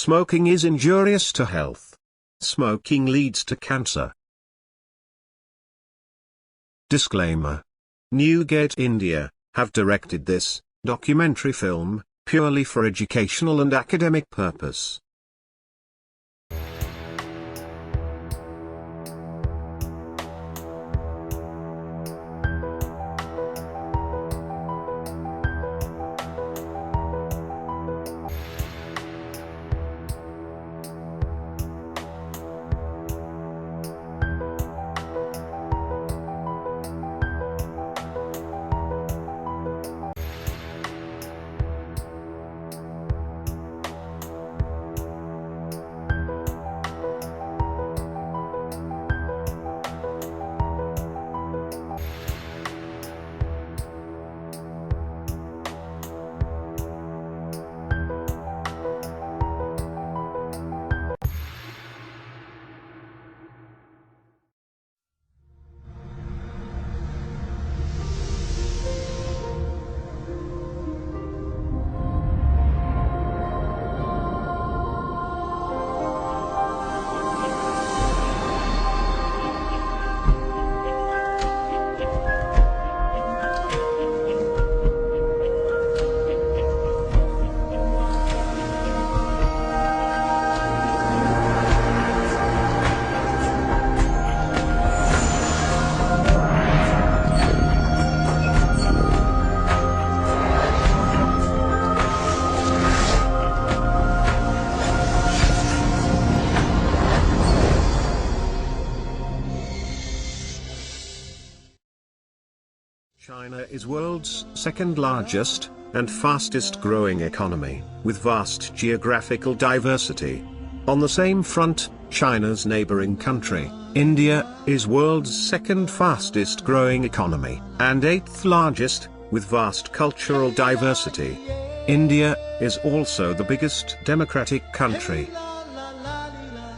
Smoking is injurious to health. Smoking leads to cancer. Disclaimer. Newgate India have directed this documentary film purely for educational and academic purpose. China is world's second largest and fastest growing economy, with vast geographical diversity. On the same front, China's neighboring country, India, is world's second fastest growing economy, and eighth largest, with vast cultural diversity. India is also the biggest democratic country.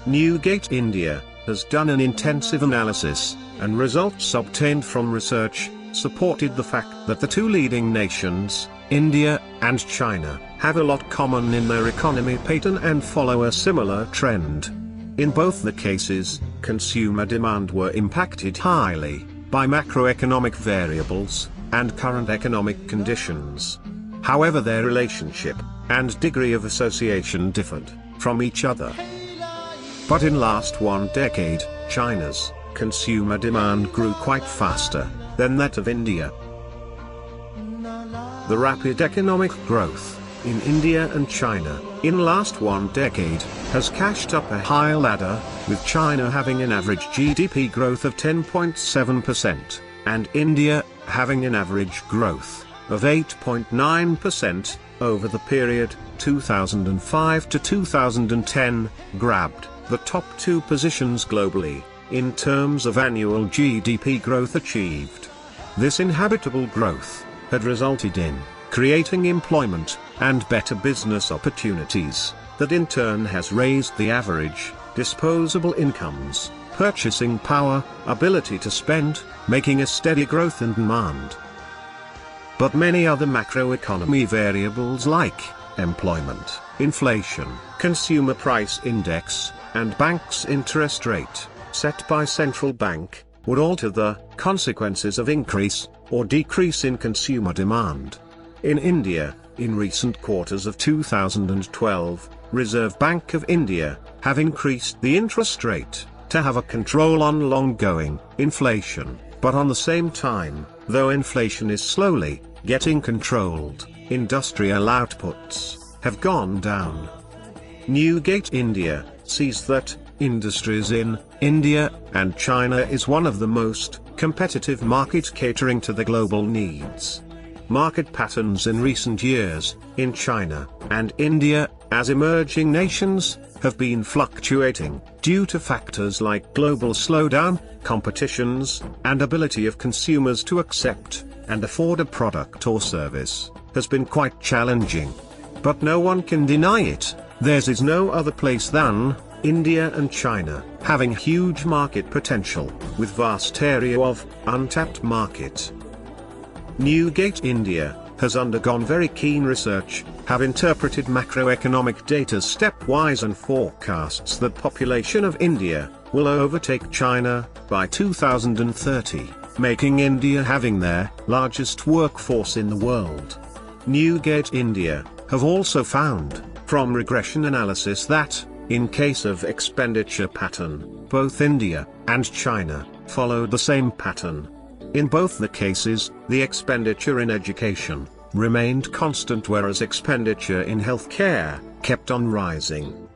Newgate India has done an intensive analysis, and results obtained from research supported the fact that the two leading nations, India and China, have a lot common in their economy pattern and follow a similar trend. In both the cases, consumer demand were impacted highly by macroeconomic variables and current economic conditions. However, their relationship and degree of association differed from each other. But in last one decade, China's consumer demand grew quite faster than that of India. The rapid economic growth in India and China in last one decade has cashed up a high ladder, with China having an average GDP growth of 10.7% and India having an average growth of 8.9% over the period 2005 to 2010, grabbed the top two positions globally in terms of annual GDP growth achieved. This inhabitable growth had resulted in creating employment and better business opportunities, that in turn has raised the average disposable incomes, purchasing power, ability to spend, making a steady growth in demand. But many other macroeconomy variables like employment, inflation, consumer price index, and bank's interest rate, set by central bank, would alter the consequences of increase or decrease in consumer demand. In India, in recent quarters of 2012, Reserve Bank of India have increased the interest rate to have a control on long-going inflation, but on the same time, though inflation is slowly getting controlled, industrial outputs have gone down. Newgate India sees that industries in India and China is one of the most competitive market catering to the global needs. Market patterns in recent years, in China and India, as emerging nations, have been fluctuating, due to factors like global slowdown, competitions, and ability of consumers to accept and afford a product or service, has been quite challenging. But no one can deny it, theirs is no other place than India and China, having huge market potential, with vast area of untapped market. Newgate India has undergone very keen research have interpreted macroeconomic data stepwise and forecasts that population of India will overtake China by 2030, making India having their largest workforce in the world. Newgate India have also found, from regression analysis, that, in case of expenditure pattern, both India and China followed the same pattern. In both the cases, the expenditure in education remained constant, whereas expenditure in healthcare kept on rising.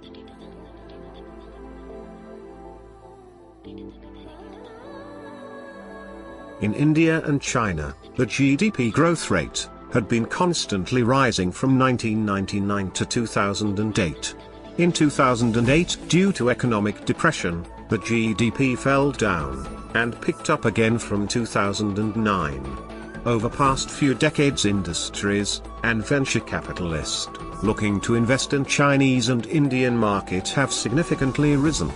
In India and China, the GDP growth rate had been constantly rising from 1999 to 2008. In 2008, due to economic depression, the GDP fell down, and picked up again from 2009. Over past few decades, industries and venture capitalists looking to invest in Chinese and Indian market have significantly risen.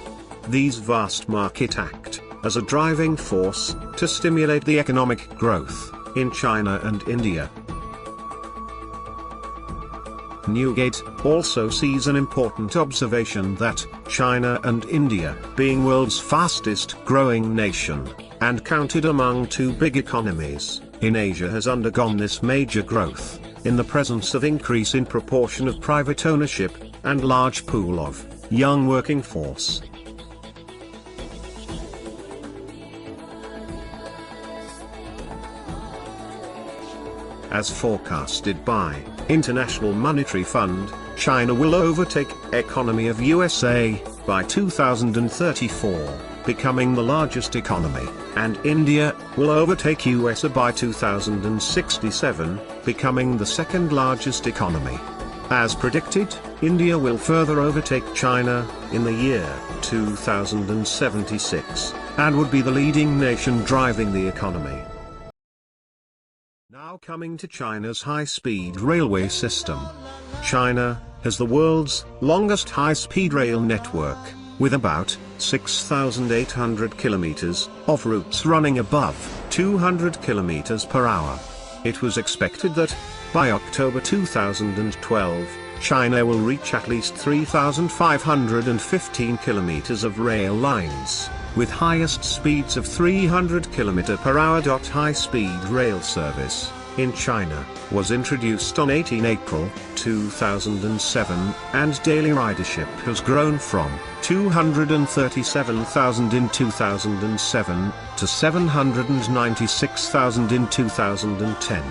These vast markets act as a driving force to stimulate the economic growth in China and India. Newgate also sees an important observation that China and India, being world's fastest growing nation, and counted among two big economies in Asia, has undergone this major growth, in the presence of increase in proportion of private ownership, and large pool of young working force. As forecasted by International Monetary Fund, China will overtake economy of USA by 2034, becoming the largest economy, and India will overtake USA by 2067, becoming the second largest economy. As predicted, India will further overtake China in the year 2076, and would be the leading nation driving the economy. Now coming to China's high-speed railway system. China has the world's longest high-speed rail network, with about 6,800 kilometers of routes running above 200 kilometers per hour. It was expected that, by October 2012, China will reach at least 3,515 kilometers of rail lines, with highest speeds of 300 km per hour. High-speed rail service in China was introduced on 18 April 2007, and daily ridership has grown from 237,000 in 2007 to 796,000 in 2010.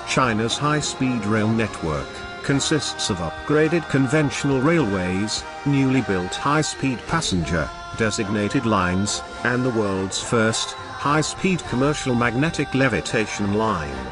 China's high-speed rail network consists of upgraded conventional railways, newly built high-speed passenger designated lines, and the world's first high-speed commercial magnetic levitation line.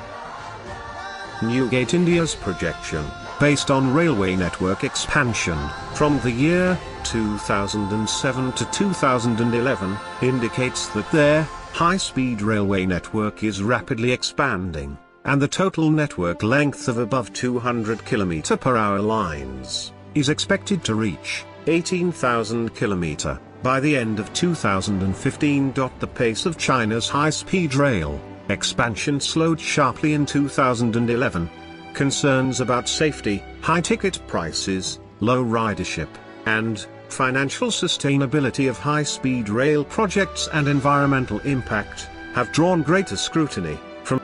Newgate India's projection, based on railway network expansion from the year 2007 to 2011, indicates that their high-speed railway network is rapidly expanding, and the total network length of above 200 km per hour lines is expected to reach 18,000 km by the end of 2015. The pace of China's high-speed rail expansion slowed sharply in 2011. Concerns about safety, high ticket prices, low ridership, and financial sustainability of high-speed rail projects and environmental impact have drawn greater scrutiny from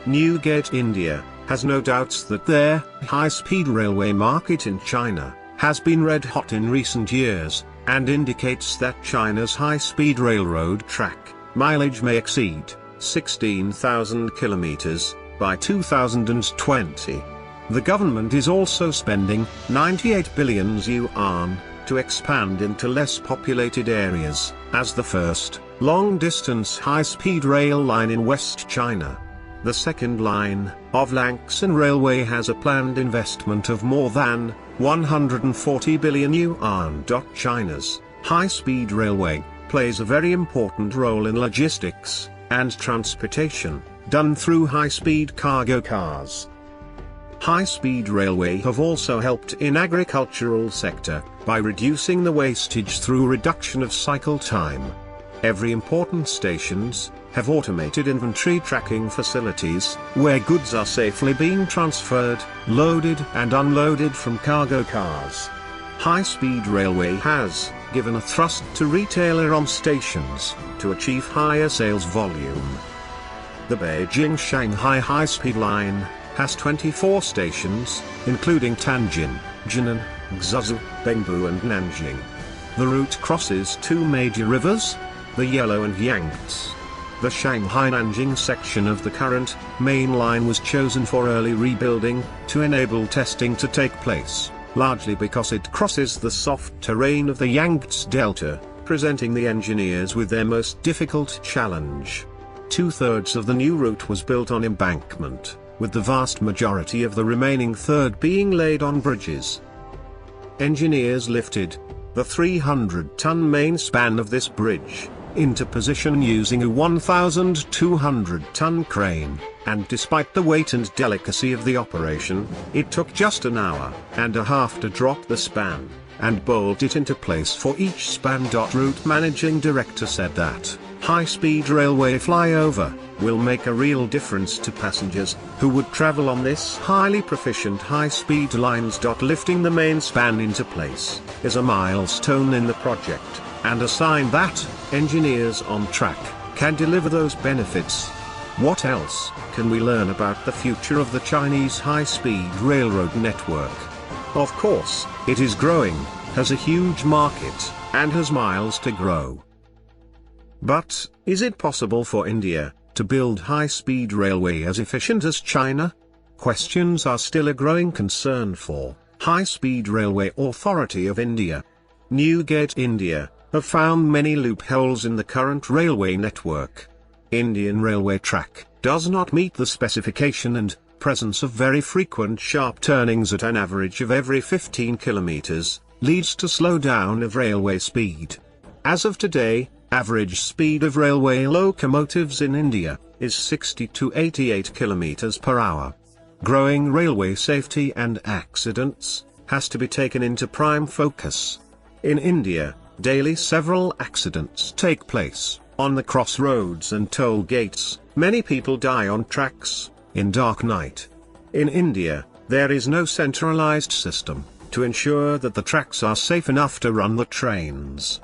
Newgate India has no doubts that their high-speed railway market in China has been red hot in recent years, and indicates that China's high-speed railroad track mileage may exceed 16,000 kilometers by 2020. The government is also spending 98 billion yuan to expand into less populated areas, as the first long-distance high-speed rail line in West China. The second line of Langshan Railway has a planned investment of more than 140 billion yuan. China's high-speed railway plays a very important role in logistics and transportation, done through high-speed cargo cars. High-speed railway have also helped in agricultural sector by reducing the wastage through reduction of cycle time. Every important stations have automated inventory tracking facilities, where goods are safely being transferred, loaded and unloaded from cargo cars. High-speed railway has given a thrust to retailer-on stations, to achieve higher sales volume. The Beijing-Shanghai high-speed line has 24 stations, including Tianjin, Jinan, Guizhou, Bengbu and Nanjing. The route crosses two major rivers, the Yellow and Yangtze. The Shanghai-Nanjing section of the current main line was chosen for early rebuilding, to enable testing to take place, largely because it crosses the soft terrain of the Yangtze Delta, presenting the engineers with their most difficult challenge. Two-thirds of the new route was built on embankment, with the vast majority of the remaining third being laid on bridges. Engineers lifted the 300-ton main span of this bridge into position using a 1,200-ton crane, and despite the weight and delicacy of the operation, it took just an hour and a half to drop the span and bolt it into place for each span. Route managing director said that high-speed railway flyover will make a real difference to passengers who would travel on this highly proficient high-speed lines. Lifting the main span into place is a milestone in the project, and a sign that engineers on track can deliver those benefits. What else can we learn about the future of the Chinese high-speed railroad network? Of course, it is growing, has a huge market, and has miles to grow. But, is it possible for India to build high-speed railway as efficient as China? Questions are still a growing concern for High-Speed Railway Authority of India. Newgate India have found many loopholes in the current railway network. Indian railway track does not meet the specification, and presence of very frequent sharp turnings at an average of every 15 kilometers leads to slowdown of railway speed. As of today, average speed of railway locomotives in India is 60 to 88 kilometers per hour. Growing railway safety and accidents has to be taken into prime focus. In India, daily several accidents take place on the crossroads and toll gates. Many people die on tracks in dark night. In India, there is no centralized system to ensure that the tracks are safe enough to run the trains.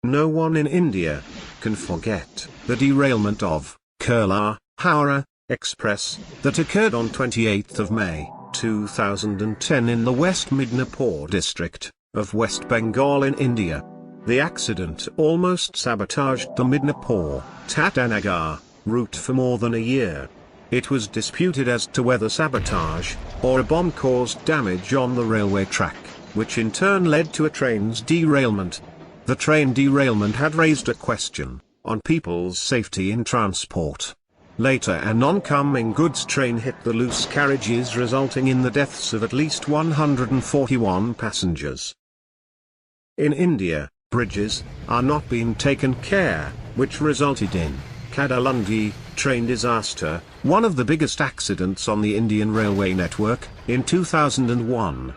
No one in India can forget the derailment of Kerala-Howrah Express that occurred on 28th of May, 2010 in the West Midnapore district of West Bengal in India. The accident almost sabotaged the Midnapore-Tatanagar route for more than a year. It was disputed as to whether sabotage or a bomb caused damage on the railway track, which in turn led to a train's derailment. The train derailment had raised a question on people's safety in transport. Later, an oncoming goods train hit the loose carriages, resulting in the deaths of at least 141 passengers. In India, bridges are not being taken care, which resulted in Kadalungi train disaster, one of the biggest accidents on the Indian railway network, in 2001.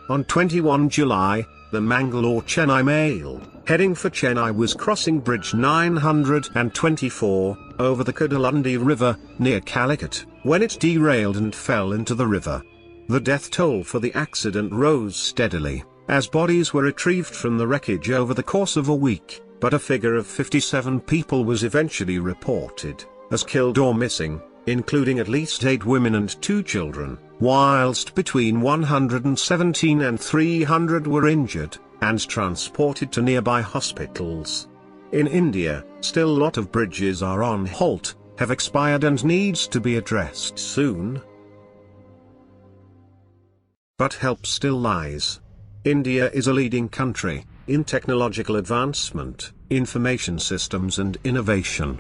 On 21 July, the Mangalore-Chennai mail, heading for Chennai, was crossing Bridge 924, over the Kadalungi River, near Calicut, when it derailed and fell into the river. The death toll for the accident rose steadily, as bodies were retrieved from the wreckage over the course of a week, but a figure of 57 people was eventually reported as killed or missing, including at least 8 women and 2 children, whilst between 117 and 300 were injured and transported to nearby hospitals. In India, still a lot of bridges are on halt, have expired and needs to be addressed soon. But help still lies. India is a leading country in technological advancement, information systems and innovation.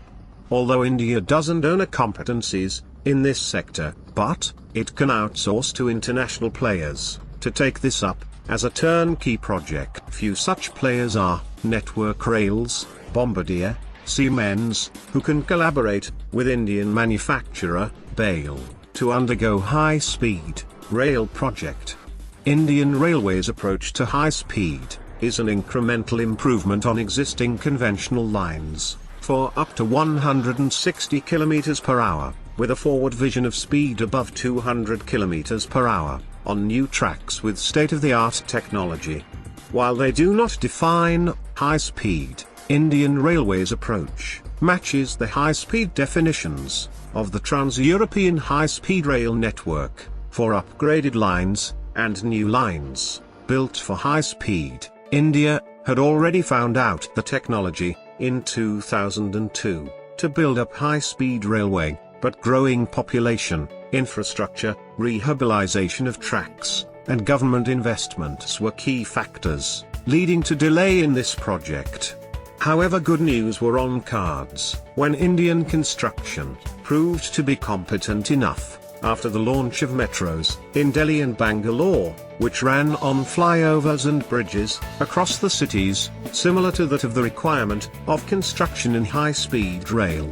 Although India doesn't own competencies in this sector, but it can outsource to international players to take this up as a turnkey project. Few such players are Network Rails, Bombardier, Siemens, who can collaborate with Indian manufacturer BAIL to undergo high-speed rail project. Indian Railways' approach to high speed is an incremental improvement on existing conventional lines. for up to 160 km per hour, with a forward vision of speed above 200 km per hour, on new tracks with state-of-the-art technology. While they do not define high speed, Indian Railways' approach matches the high-speed definitions of the Trans-European High-Speed Rail Network, for upgraded lines and new lines built for high speed. India had already found out the technology in 2002 to build up high-speed railway, but growing population, infrastructure, rehabilitation of tracks, and government investments were key factors, leading to delay in this project. However, good news were on cards when Indian construction proved to be competent enough, after the launch of metros in Delhi and Bangalore, which ran on flyovers and bridges across the cities, similar to that of the requirement of construction in high-speed rail.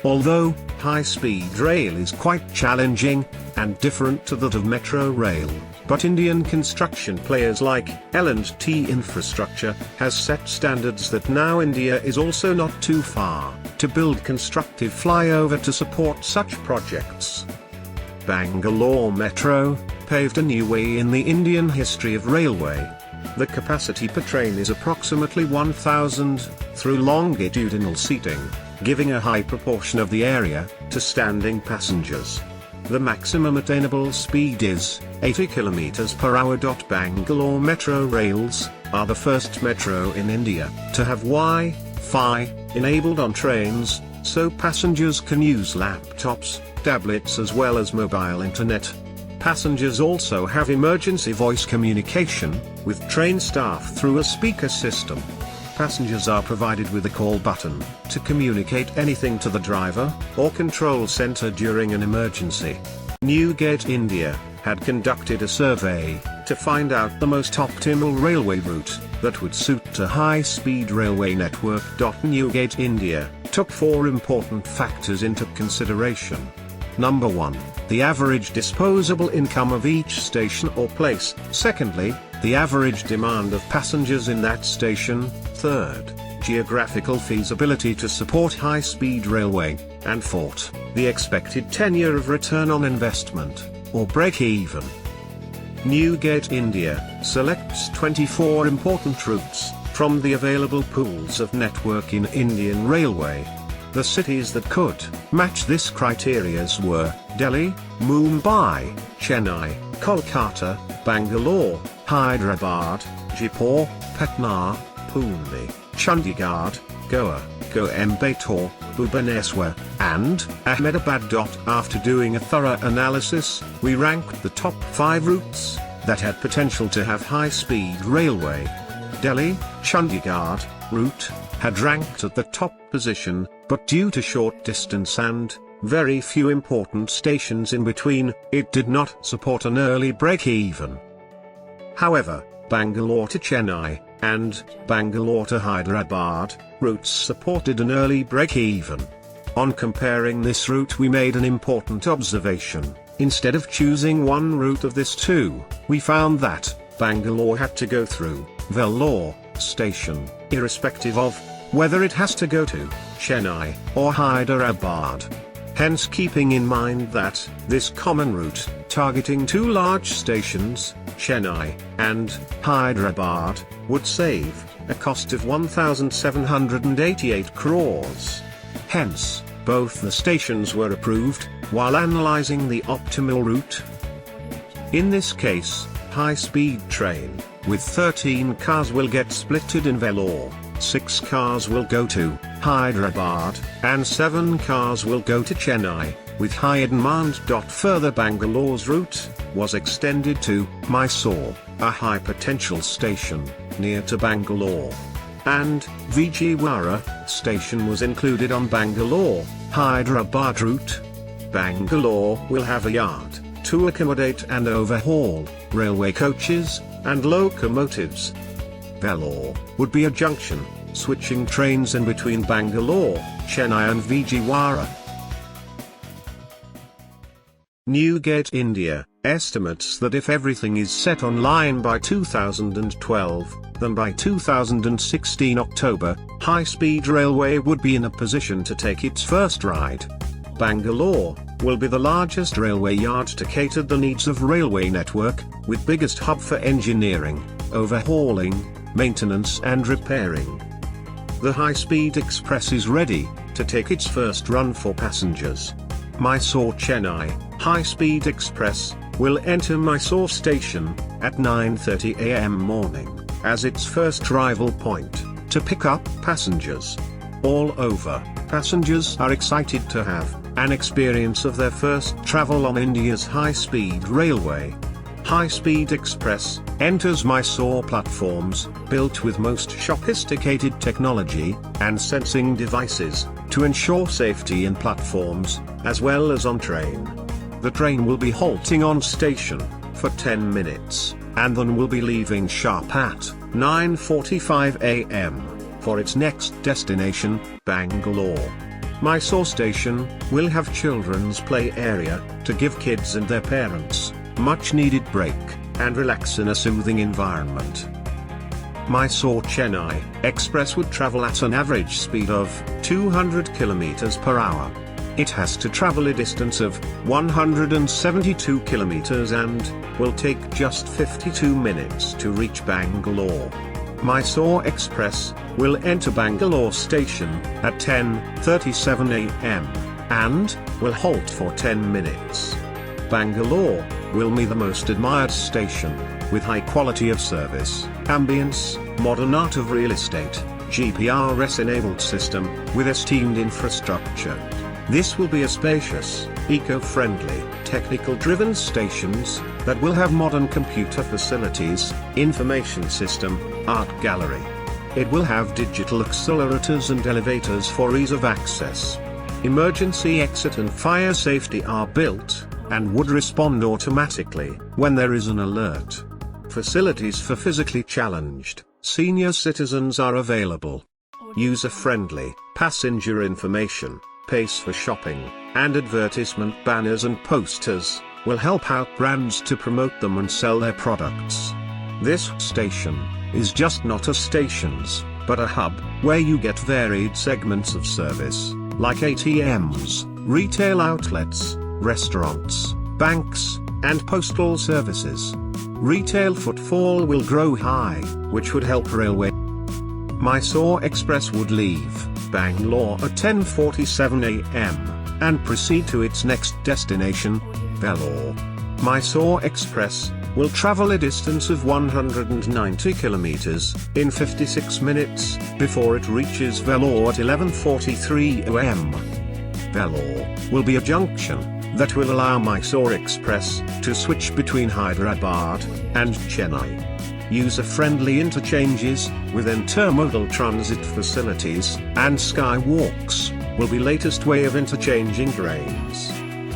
Although high-speed rail is quite challenging and different to that of metro rail, but Indian construction players like L&T Infrastructure has set standards that now India is also not too far to build constructive flyover to support such projects. Bangalore Metro paved a new way in the Indian history of railway. The capacity per train is approximately 1,000, through longitudinal seating, giving a high proportion of the area to standing passengers. The maximum attainable speed is 80 km per hour. Bangalore Metro rails are the first metro in India to have Wi-Fi enabled on trains, so passengers can use laptops, tablets as well as mobile internet. Passengers also have emergency voice communication with train staff through a speaker system. Passengers are provided with a call button to communicate anything to the driver or control center during an emergency. Newgate India had conducted a survey to find out the most optimal railway route that would suit a high-speed railway network. Newgate India took 4 important factors into consideration. Number 1, the average disposable income of each station or place. Secondly, the average demand of passengers in that station. Third, geographical feasibility to support high-speed railway. And fourth, the expected tenure of return on investment, or break-even. Newgate India selects 24 important routes from the available pools of network in Indian Railway. The cities that could match this criteria were Delhi, Mumbai, Chennai, Kolkata, Bangalore, Hyderabad, Jaipur, Patna, Pune, Chandigarh, Goa, Coimbatore, Bhubaneswar, and Ahmedabad. After doing a thorough analysis, we ranked the top 5 routes that had potential to have high-speed railway. Delhi, Chandigarh route had ranked at the top position, but due to short distance and very few important stations in between, it did not support an early break-even. However, Bangalore to Chennai and Bangalore to Hyderabad routes supported an early break-even. On comparing this route, we made an important observation. Instead of choosing one route of this 2, we found that Bangalore had to go through Vellore station, irrespective of whether it has to go to Chennai or Hyderabad. Hence, keeping in mind that this common route, targeting 2 large stations, Chennai and Hyderabad, would save a cost of 1,788 crores. Hence, both the stations were approved while analyzing the optimal route. In this case, high-speed train with 13 cars will get splitted in Vellore, 6 cars will go to Hyderabad, and 7 cars will go to Chennai, with higher demand. Further, Bangalore's route was extended to Mysore, a high-potential station near to Bangalore. And Vijayawada station was included on Bangalore-Hyderabad route. Bangalore will have a yard to accommodate and overhaul railway coaches and locomotives. Vellore would be a junction, switching trains in between Bangalore, Chennai and Vijayawada. Newgate India estimates that if everything is set online by 2012, then by 2016 October, high-speed railway would be in a position to take its first ride. Bangalore will be the largest railway yard to cater the needs of railway network, with biggest hub for engineering, overhauling, maintenance and repairing. The high-speed express is ready to take its first run for passengers. Mysore-Chennai high-speed express will enter Mysore station at 9:30 a.m. morning as its first arrival point to pick up passengers. All over, passengers are excited to have an experience of their first travel on India's high-speed railway. High-speed express enters Mysore platforms built with most sophisticated technology and sensing devices to ensure safety in platforms as well as on train. The train will be halting on station for 10 minutes and then will be leaving sharp at 9:45 a.m. for its next destination, Bangalore. Mysore station will have children's play area to give kids and their parents much needed break and relax in a soothing environment. Mysore-Chennai express would travel at an average speed of 200 km per hour. It has to travel a distance of 172 km and will take just 52 minutes to reach Bangalore. Mysore Express will enter Bangalore station at 10:37 a.m. and will halt for 10 minutes. Bangalore will be the most admired station, with high quality of service, ambience, modern art of real estate, GPS-enabled system, with esteemed infrastructure. This will be a spacious, eco-friendly, technical-driven stations that will have modern computer facilities, information system, art gallery. It will have digital accelerators and elevators for ease of access. Emergency exit and fire safety are built, and would respond automatically when there is an alert. Facilities for physically challenged senior citizens are available. User-friendly passenger information, space for shopping, and advertisement banners and posters will help out brands to promote them and sell their products. This station is just not a stations, but a hub where you get varied segments of service, like ATMs, retail outlets, restaurants, banks, and postal services. Retail footfall will grow high, which would help railway. Mysore Express would leave Bangalore at 10:47 a.m. and proceed to its next destination, Vellore. Mysore Express will travel a distance of 190 kilometers in 56 minutes before it reaches Vellore at 11:43 am. Vellore will be a junction that will allow Mysore Express to switch between Hyderabad and Chennai. User-friendly interchanges, with intermodal transit facilities, and skywalks, will be latest way of interchanging trains.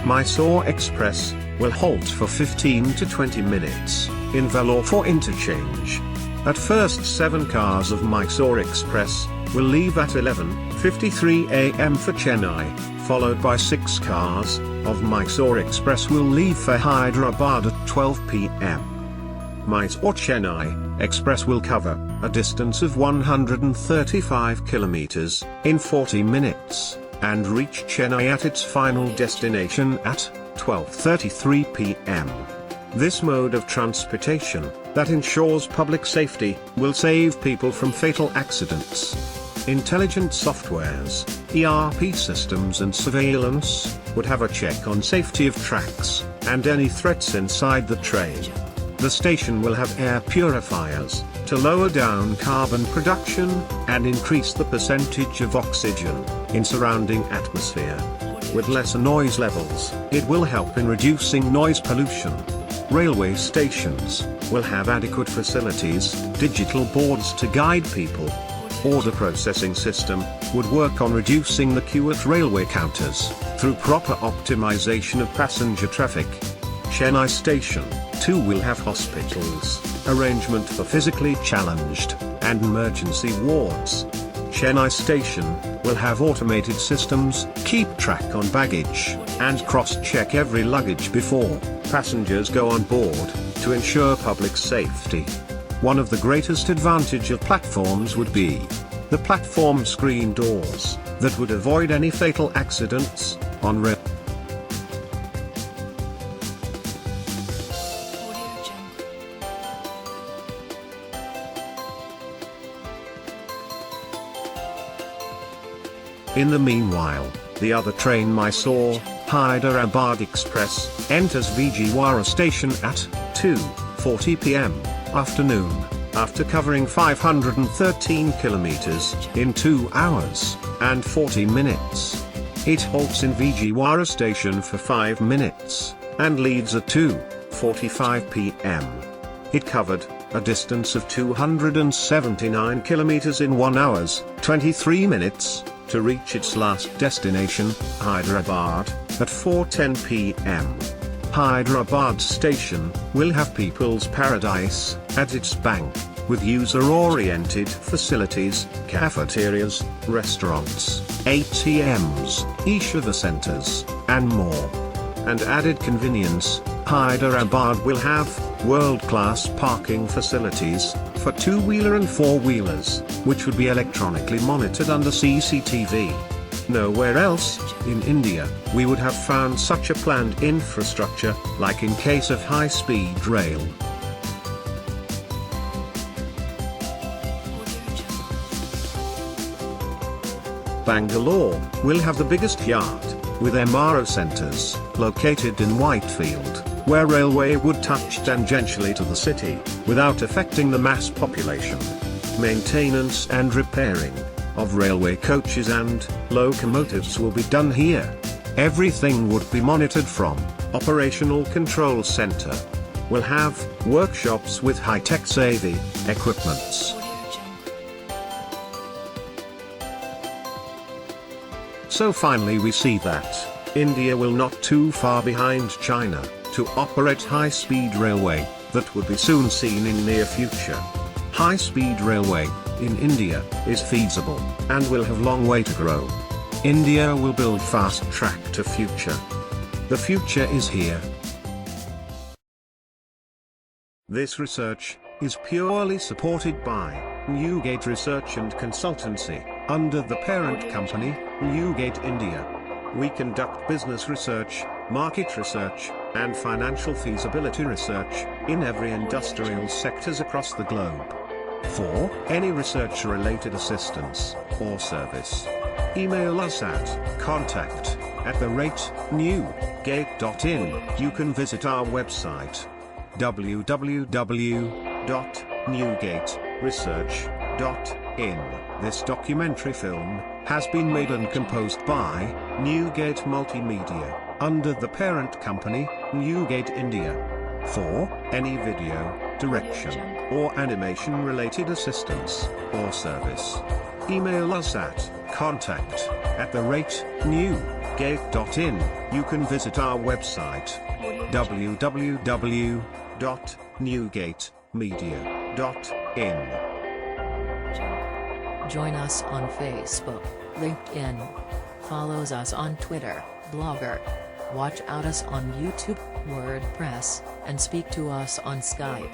Mysore Express will halt for 15 to 20 minutes in Vellore for interchange. At first 7 cars of Mysore Express will leave at 11:53 am for Chennai, followed by 6 cars of Mysore Express will leave for Hyderabad at 12 p.m. Mysore-Chennai Express will cover a distance of 135 kilometers in 40 minutes, and reach Chennai at its final destination at 12:33 p.m. This mode of transportation, that ensures public safety, will save people from fatal accidents. Intelligent softwares, ERP systems and surveillance would have a check on safety of tracks and any threats inside the train. The station will have air purifiers to lower down carbon production and increase the percentage of oxygen in surrounding atmosphere. With lesser noise levels, it will help in reducing noise pollution. Railway stations will have adequate facilities, digital boards to guide people. Order processing system would work on reducing the queue at railway counters through proper optimization of passenger traffic. Chennai Station, too, will have hospitals, arrangement for physically challenged, and emergency wards. Chennai Station will have automated systems, keep track on baggage, and cross-check every luggage before passengers go on board, to ensure public safety. One of the greatest advantage of platforms would be the platform screen doors, that would avoid any fatal accidents on rail. In the meanwhile, the other train Mysore, Hyderabad Express, enters Vijayawada station at 2:40 p.m. afternoon, after covering 513 kilometers in 2 hours and 40 minutes. It halts in Vijayawada station for 5 minutes, and leaves at 2:45 p.m. It covered a distance of 279 kilometers in 1 hours, 23 minutes, to reach its last destination, Hyderabad, at 4:10 p.m. Hyderabad station will have People's Paradise at its bank, with user-oriented facilities, cafeterias, restaurants, ATMs, e-Seva centers, and more. And added convenience, Hyderabad will have world-class parking facilities for two-wheeler and four-wheelers, which would be electronically monitored under CCTV. Nowhere else in India we would have found such a planned infrastructure, like in case of high-speed rail. Bangalore will have the biggest yard, with MRO centres, located in Whitefield, where railway would touch tangentially to the city, without affecting the mass population. Maintenance and repairing of railway coaches and locomotives will be done here. Everything would be monitored from Operational Control Center. We'll have workshops with high-tech safety equipments. So finally we see that India will not too far behind China to operate high-speed railway, that would be soon seen in near future. High-speed railway in India is feasible, and will have long way to grow. India will build fast track to future. The future is here. This research is purely supported by Newgate Research and Consultancy, under the parent company, Newgate India. We conduct business research, market research, and financial feasibility research in every industrial sectors across the globe. For any research-related assistance or service, email us at contact@newgate.in. You can visit our website www.newgateresearch.in. This documentary film has been made and composed by Newgate Multimedia, under the parent company, Newgate India. For any video, direction, or animation-related assistance or service, email us at contact@newgate.in. You can visit our website www.newgatemedia.in. Join us on Facebook, LinkedIn. Follows us on Twitter, Blogger. Watch out us on YouTube, WordPress, and speak to us on Skype.